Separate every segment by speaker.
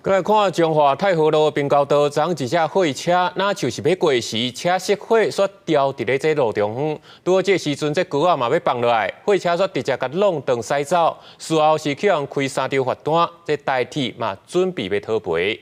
Speaker 1: 再来看中华太和路滨高道，昨一只货车，那就是要过时，车熄火煞掉伫咧这路中央。拄好这时阵，这龟仔嘛要放落来，货车煞直接甲弄断驶走。事后是去人开3张罚单，这代替嘛准备要讨赔。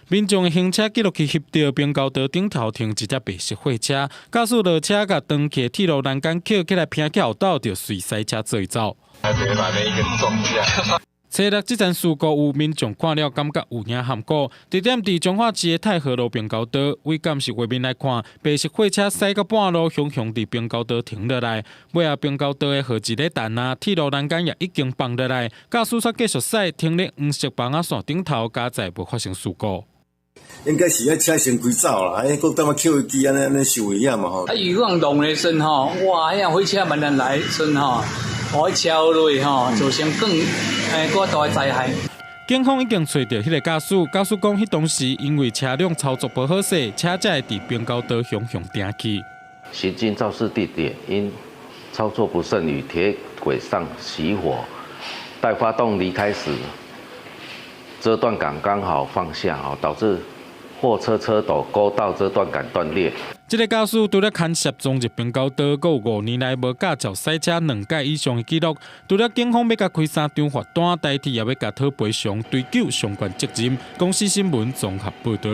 Speaker 2: 民众的行车记录器翕到滨高道顶头停一只白色货车，驾驶落车甲长起铁路栏杆扣起来拼起后斗，就随驶车做走。
Speaker 3: 还别把那一个撞下。
Speaker 2: 车落这件事故，有民众看了感觉有影含糊。地点伫彰化市的太和路滨高道，为监视画面来看，白色货车驶到半路，雄伫滨高道停落来。尾后滨高道的号志咧弹啊，铁路栏杆也已经放落来。驾驶煞继续驶，停咧黄色绑仔线顶头，加载无发生事故。
Speaker 4: 应该是要车先开走啦，搁等下扣机安尼受危险嘛吼。
Speaker 5: 以往弄的时吼，哇，遐火车慢慢来时吼，我超落吼，造成更大的灾害。
Speaker 2: 警方已经找到迄个驾驶，驾驶讲，迄当时因为车辆操作不好势，车才会伫滨高道向停去。
Speaker 6: 行经肇事地点因操作不慎与铁轨上起火，待发动离开时，遮断杆刚好放下，导致货车车斗勾到遮断杆断裂。
Speaker 2: 这个驾驶除了牵涉撞入滨高道，还有5年来无驾照驶车2届以上的记录。除了警方要甲开3张罚单，代替也要甲讨赔偿追究相关责任。公司新闻综合报道。